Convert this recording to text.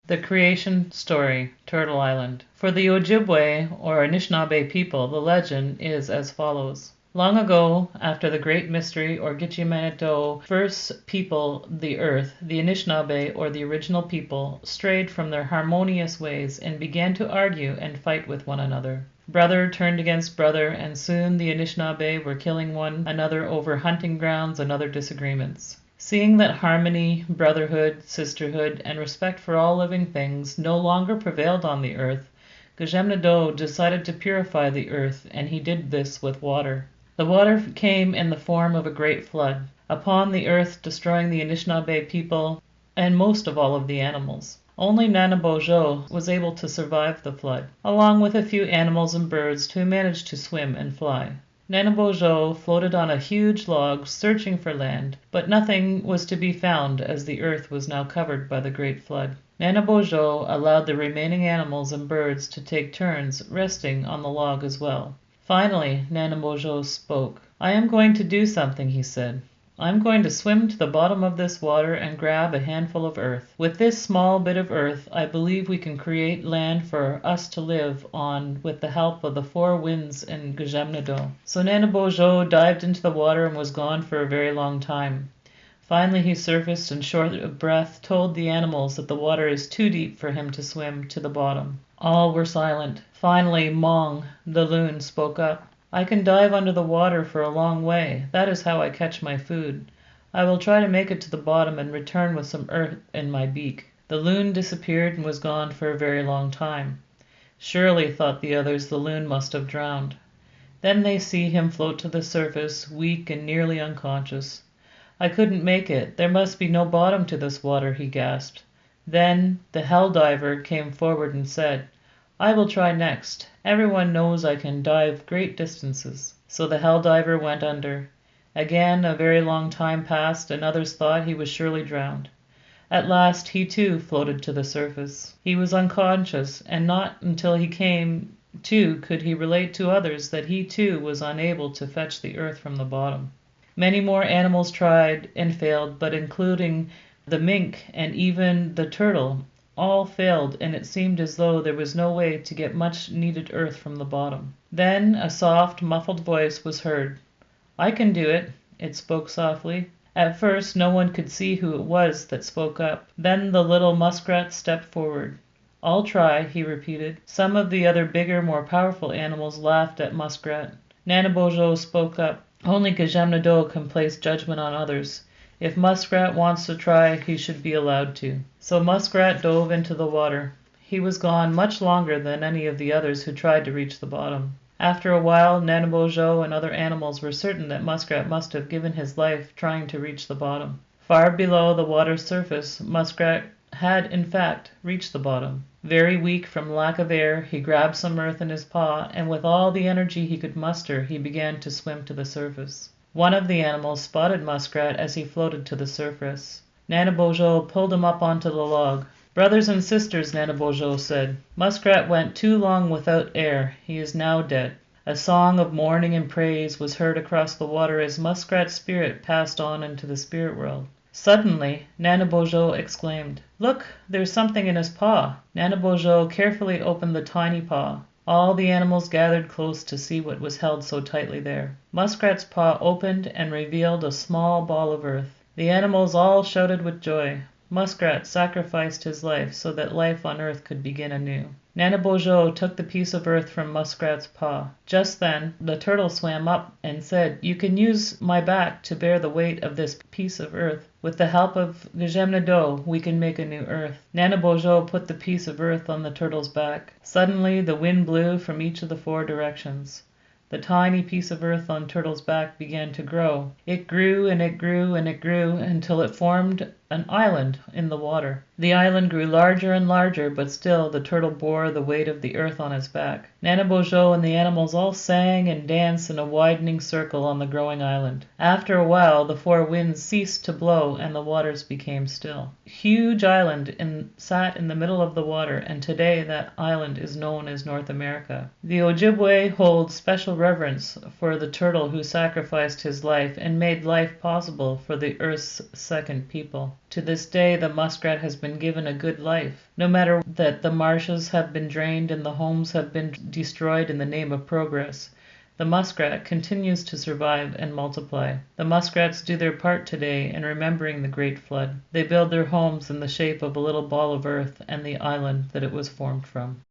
The creation story, Turtle Island. For the Ojibwe, or Anishinaabek people, the legend is as follows. Long ago, after the Great Mystery or Gitchimanito first peopled the earth, the Anishinaabe, or the original people, strayed from their harmonious ways and began to argue and fight with one another. Brother turned against brother, and soon the Anishinaabe were killing one another over hunting grounds and other disagreements. Seeing that harmony, brotherhood, sisterhood, and respect for all living things no longer prevailed on the earth, Gajemnado decided to purify the earth, and he did this with water. The water came in the form of a great flood upon the earth, destroying the Anishinaabe people and most of all of the animals. Only Nanabojo was able to survive the flood, along with a few animals and birds who managed to swim and fly. Nanabojo floated on a huge log searching for land, but nothing was to be found as the earth was now covered by the great flood. Nanabojo allowed the remaining animals and birds to take turns resting on the log as well. Finally, Nanabojo spoke. "I am going to do something," he said. "I am going to swim to the bottom of this water and grab a handful of earth. With this small bit of earth, I believe we can create land for us to live on with the help of the four winds in Gajemnado." So Nanabojo dived into the water and was gone for a very long time. Finally he surfaced and, short of breath, told the animals that the water is too deep for him to swim to the bottom. All were silent. Finally Mong, the loon, spoke up. "I can dive under the water for a long way. That is how I catch my food. I will try to make it to the bottom and return with some earth in my beak." The loon disappeared and was gone for a very long time. Surely, thought the others, the loon must have drowned. Then they see him float to the surface, weak and nearly unconscious. "I couldn't make it. There must be no bottom to this water," he gasped. Then the hell diver came forward and said, "I will try next. Everyone knows I can dive great distances." So the hell diver went under. Again a very long time passed, and others thought he was surely drowned. At last he too floated to the surface. He was unconscious, and not until he came to could he relate to others that he too was unable to fetch the earth from the bottom. Many more animals tried and failed, but including the mink and even the turtle, all failed, and it seemed as though there was no way to get much needed earth from the bottom. Then a soft, muffled voice was heard. "I can do it," it spoke softly. At first no one could see who it was that spoke up. Then the little muskrat stepped forward. "I'll try," he repeated. Some of the other bigger, more powerful animals laughed at Muskrat. Nanabojo spoke up. "Only Gajemnado can place judgment on others. If Muskrat wants to try, he should be allowed to." So Muskrat dove into the water. He was gone much longer than any of the others who tried to reach the bottom. After a while, Nanabojo and other animals were certain that Muskrat must have given his life trying to reach the bottom. Far below the water's surface, Muskrat had, in fact, reached the bottom. Very weak from lack of air, he grabbed some earth in his paw, and with all the energy he could muster, he began to swim to the surface. One of the animals spotted Muskrat as he floated to the surface. Nanabojo pulled him up onto the log. "Brothers and sisters," Nanabojo said, "Muskrat went too long without air. He is now dead." A song of mourning and praise was heard across the water as Muskrat's spirit passed on into the spirit world. Suddenly Nanabojo exclaimed, "Look, there's something in his paw." Nanabojo carefully opened the tiny paw. All the animals gathered close to see what was held so tightly there. Muskrat's paw opened and revealed a small ball of earth. The animals all shouted with joy. Muskrat sacrificed his life so that life on earth could begin anew. Nanabojo took the piece of earth from Muskrat's paw. Just then the turtle swam up and said, "You can use my back to bear the weight of this piece of earth. With the help of Gajemnado, we can make a new earth." Nanabojo put the piece of earth on the turtle's back. Suddenly the wind blew from each of the four directions. The tiny piece of earth on Turtle's back began to grow. It grew and it grew and it grew until it formed an island in the water. The island grew larger and larger, but still the turtle bore the weight of the earth on his back. Nanabojo and the animals all sang and danced in a widening circle on the growing island. After a while the four winds ceased to blow and the waters became still. A huge island sat in the middle of the water, and today that island is known as North America. The Ojibwe hold special reverence for the turtle who sacrificed his life and made life possible for the earth's second people. To this day the muskrat has been given a good life. No matter that the marshes have been drained and the homes have been destroyed in the name of progress, the muskrat continues to survive and multiply. The muskrats do their part today in remembering the great flood. They build their homes in the shape of a little ball of earth and the island that it was formed from.